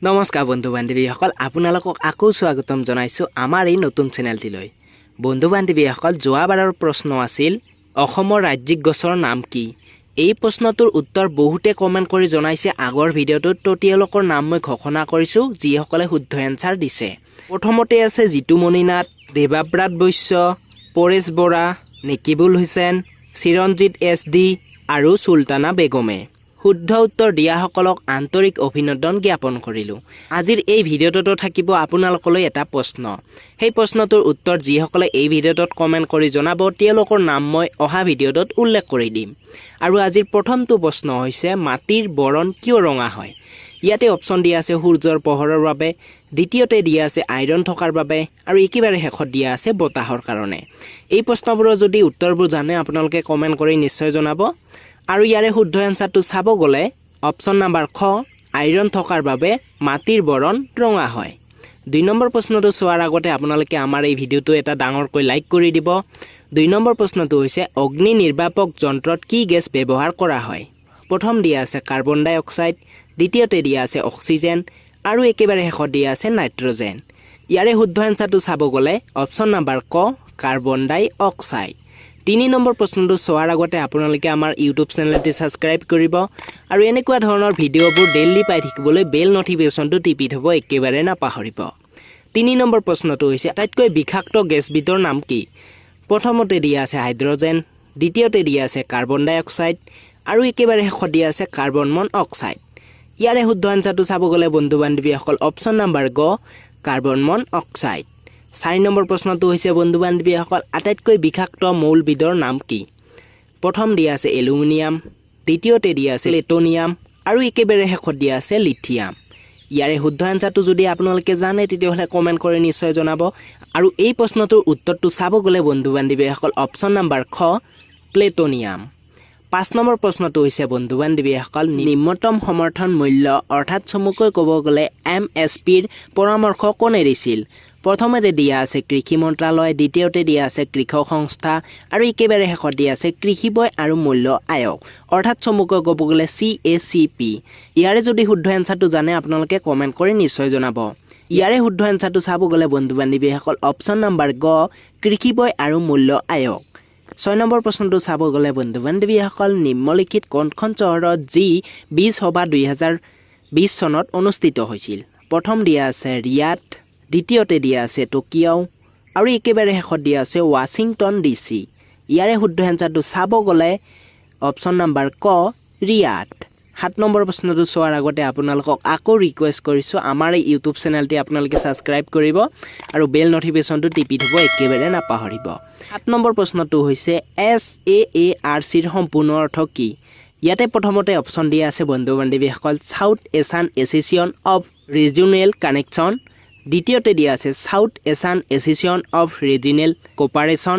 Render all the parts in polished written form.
নমস্কাৰ বন্ধু বান্ধৱীসকল আপোনালোকক আকৌ স্বাগতম জনাইছোঁ আমাৰ এই নতুন চেনেলটিলৈ। বন্ধু বান্ধৱীসকল যোৱাবাৰৰ প্ৰশ্ন আছিল অসমৰ ৰাজ্যিক গছৰ নাম কি? এই প্ৰশ্নটোৰ উত্তৰ বহুতে কমেণ্ট কৰি জনাইছে আগৰ ভিডিঅ'টোত, তো তেওঁলোকৰ নাম মই ঘোষণা কৰিছোঁ যিসকলে শুদ্ধ এনচাৰ দিছে। প্ৰথমতে আছে জিতুমণি নাথ, দেৱাব্ৰত বৈশ্য, পৰেশ বৰা, নেকিবুল হুছেইন, চিৰঞ্জিত SD আৰু চুলতানা বেগমে। শুদ্ধ উত্তৰ দিয়াসকলক আন্তৰিক অভিনন্দন জ্ঞাপন কৰিলোঁ। আজিৰ এই ভিডিঅ'টোত থাকিব আপোনালোকলৈ এটা প্ৰশ্ন। সেই প্ৰশ্নটোৰ উত্তৰ যিসকলে এই ভিডিঅ'টোত কমেণ্ট কৰি জনাব তেওঁলোকৰ নাম মই অহা ভিডিঅ'টোত উল্লেখ কৰি দিম। আৰু আজিৰ প্ৰথমটো প্ৰশ্ন হৈছে মাটিৰ বৰণ কিয় ৰঙা হয়? ইয়াতে অপশ্যন দিয়া আছে সূৰ্যৰ পোহৰৰ বাবে, দ্বিতীয়তে দিয়া আছে আইৰণ থকাৰ বাবে আৰু একেবাৰে শেষত দিয়া আছে বতাহৰ কাৰণে। এই প্ৰশ্নবোৰৰ যদি উত্তৰবোৰ জানে আপোনালোকে কমেণ্ট কৰি নিশ্চয় জনাব। আৰু ইয়াৰে শুদ্ধ এনচাৰটো চাব গ'লে অপশ্যন নাম্বাৰ খ, আইৰণ থকাৰ বাবে মাটিৰ বৰণ ৰঙা হয়। ২ নম্বৰ প্ৰশ্নটো চোৱাৰ আগতে আপোনালোকে আমাৰ এই ভিডিঅ'টো এটা ডাঙৰকৈ লাইক কৰি দিব। ২ নম্বৰ প্ৰশ্নটো হৈছে অগ্নি নিৰ্বাপক যন্ত্ৰত কি গেছ ব্যৱহাৰ কৰা হয়? প্ৰথম দিয়া আছে কাৰ্বন ডাই অক্সাইড, দ্বিতীয়তে দিয়া আছে অক্সিজেন আৰু একেবাৰে শেষত দিয়া আছে নাইট্ৰজেন। ইয়াৰে শুদ্ধ এনচাৰটো চাব গ'লে অপশ্যন নাম্বাৰ ক, কাৰ্বন ডাই অক্সাইড। ৩ নম্বৰ প্ৰশ্নটো চোৱাৰ আগতে আপোনালোকে আমাৰ ইউটিউব চেনেলটি ছাবস্ক্ৰাইব কৰিব আৰু এনেকুৱা ধৰণৰ ভিডিঅ'বোৰ ডেইলি পাই থাকিবলৈ বেল নটিফিকেশ্যনটো টিপি থ'ব একেবাৰে নাপাহৰিব। ৩ নম্বৰ প্ৰশ্নটো হৈছে আটাইতকৈ বিষাক্ত গেছবিধৰ নাম কি? প্ৰথমতে দিয়া আছে হাইড্ৰজেন, দ্বিতীয়তে দিয়া আছে কাৰ্বন ডাই অক্সাইড আৰু একেবাৰে শেষত দিয়া আছে কাৰ্বন মন অক্সাইড। ইয়াৰে শুদ্ধ এনচাৰটো চাব গ'লে বন্ধু বান্ধৱীসকল অপশ্যন নাম্বাৰ গ, কাৰ্বন মন অক্সাইড। ৪ নম্বৰ প্ৰশ্নটো হৈছে বন্ধু বান্ধৱীসকল আটাইতকৈ বিষাক্ত মৌলবিধৰ নাম কি? প্ৰথম দিয়া আছে এলুমিনিয়াম, দ্বিতীয়তে দিয়া আছে প্লেটনিয়াম আৰু একেবাৰে শেষত দিয়া আছে লিথিয়াম। ইয়াৰে শুদ্ধ এনচাৰটো যদি আপোনালোকে জানে তেতিয়াহ'লে কমেণ্ট কৰি নিশ্চয় জনাব। আৰু এই প্ৰশ্নটোৰ উত্তৰটো চাব গ'লে বন্ধু বান্ধৱীসকল অপশ্যন নাম্বাৰ খ, প্লেটনিয়াম। ৫ নম্বৰ প্ৰশ্নটো হৈছে বন্ধু বান্ধৱীসকল নিম্নতম সমৰ্থন মূল্য অৰ্থাৎ চমুকৈ ক'ব গ'লে MSPৰ পৰামৰ্শ কোনে দিছিল? প্ৰথমতে দিয়া আছে কৃষি মন্ত্ৰালয়, দ্বিতীয়তে দিয়া আছে কৃষক সংস্থা আৰু একেবাৰে শেষত দিয়া আছে কৃষি বয় আৰু মূল্য আয়োগ অৰ্থাৎ চমুকৈ ক'ব গ'লে CACP। ইয়াৰে যদি শুদ্ধ এনচাৰটো জানে আপোনালোকে কমেণ্ট কৰি নিশ্চয় জনাব। ইয়াৰে শুদ্ধ এনচাৰটো চাব গ'লে বন্ধু বান্ধৱীসকল অপশ্যন নাম্বাৰ গ, কৃষি বয় আৰু মূল্য আয়োগ। ৬ নম্বৰ প্ৰশ্নটো চাব গ'লে বন্ধু বান্ধৱীসকল নিম্নলিখিত কোনখন চহৰত G20 সভা 2020 চনত অনুষ্ঠিত হৈছিল? প্ৰথম দিয়া আছে ৰিয়াদ, দ্বিতীয়তে দিয়া আছে টকিঅ' আৰু একেবাৰে শেষত দিয়া আছে ৱাশ্বিংটন DC। ইয়াৰে শুদ্ধ এনচাৰটো চাব গ'লে অপশ্যন নাম্বাৰ ক, ৰিয়াদ। ৭ নম্বৰ প্ৰশ্নটো চোৱাৰ আগতে আপোনালোকক আকৌ ৰিকুৱেষ্ট কৰিছোঁ আমাৰ এই ইউটিউব চেনেলটি আপোনালোকে ছাবস্ক্ৰাইব কৰিব আৰু বেল নটিফিকেশ্যনটো টিপি থ'ব একেবাৰে নাপাহৰিব। ৭ নম্বৰ প্ৰশ্নটো হৈছে SAARCৰ সম্পূৰ্ণ অৰ্থ কি? ইয়াতে প্ৰথমতে অপশ্যন দিয়া আছে বন্ধু বান্ধৱীসকল South Asian Association of regional connection, দ্বিতীয়তে দিয়া আছে South Asian Association of regional cooperation,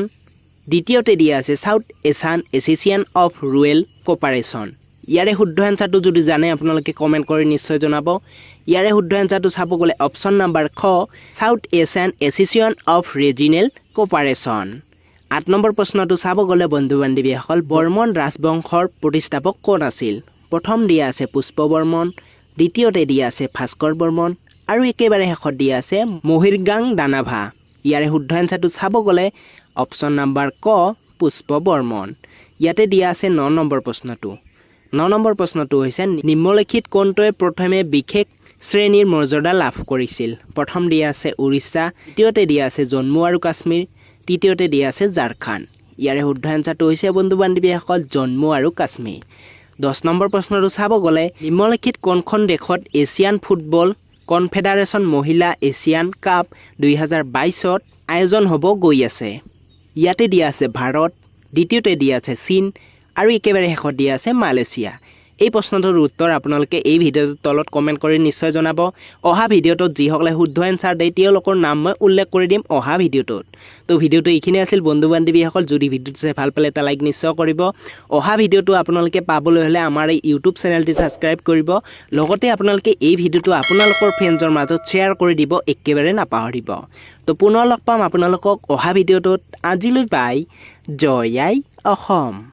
দ্বিতীয়তে দিয়া আছে South Asian Association of rural cooperation. ইয়াৰে শুদ্ধ এনচাৰটো যদি জানে আপোনালোকে কমেণ্ট কৰি নিশ্চয় জনাব। ইয়াৰে শুদ্ধ এনচাৰটো চাব গ'লে অপশ্যন নাম্বাৰ খ, South Asian Association of regional cooperation. ৮ number প্ৰশ্নটো চাব গ'লে বন্ধু বান্ধৱীসকল বৰ্মন ৰাজবংশৰ প্ৰতিষ্ঠাপক কোন আছিল? প্ৰথম দিয়া আছে পুষ্প বৰ্মন, দ্বিতীয়তে দিয়া আছে ভাস্কৰ বৰ্মন আৰু একেবাৰে শেষত দিয়া আছে মহিৰগাং দানাভা। ইয়াৰে শুদ্ধ এনচাৰটো চাব গ'লে অপশ্যন নাম্বাৰ ক, পুষ্প বৰ্মন। ইয়াতে দিয়া আছে ৯ নম্বৰ প্ৰশ্নটো। ৯ নম্বৰ প্ৰশ্নটো হৈছে নিম্নলিখিত কোনটোৱে প্ৰথমে বিশেষ শ্ৰেণীৰ মৰ্যাদা লাভ কৰিছিল? প্ৰথম দিয়া আছে উৰিষ্যা, দ্বিতীয়তে দিয়া আছে জম্মু আৰু কাশ্মীৰ, তৃতীয়তে দিয়া আছে ঝাৰখণ্ড। ইয়াৰে শুদ্ধ এনচাৰটো হৈছে বন্ধু বান্ধৱীসকল জম্মু আৰু কাশ্মীৰ। ১০ নম্বৰ প্ৰশ্নটো চাব গ'লে নিম্নলিখিত কোনখন দেশত এছিয়ান ফুটবল কনফেডাৰেশ্যন মহিলা এছিয়ান কাপ 2022ত আয়োজন হ'ব গৈ আছে? ইয়াতে দিয়া আছে ভাৰত, দ্বিতীয়তে দিয়া আছে চীন আৰু একেবাৰে শেষত দিয়া আছে মালয়েছিয়া। এই প্ৰশ্নটোৰ উত্তৰ আপোনালোকে এই ভিডিঅ'টোৰ তলত কমেণ্ট কৰি নিশ্চয় জনাব। অহা ভিডিঅ'টোত যিসকলে শুদ্ধ এনচাৰ দিয়ে তেওঁলোকৰ নাম মই উল্লেখ কৰি দিম অহা ভিডিঅ'টোত। তো ভিডিঅ'টো এইখিনি আছিল বন্ধু বান্ধৱীসকল। যদি ভিডিঅ'টো চাই ভাল পালে এটা লাইক নিশ্চয় কৰিব। অহা ভিডিঅ'টো আপোনালোকে পাবলৈ হ'লে আমাৰ এই ইউটিউব চেনেলটি ছাবস্ক্ৰাইব কৰিব। লগতে আপোনালোকে এই ভিডিঅ'টো আপোনালোকৰ ফ্ৰেণ্ডছৰ মাজত শ্বেয়াৰ কৰি দিব একেবাৰে নাপাহৰিব। তো পুনৰ লগ পাম আপোনালোকক অহা ভিডিঅ'টোত। আজিলৈ বাই। জয় আই অসম।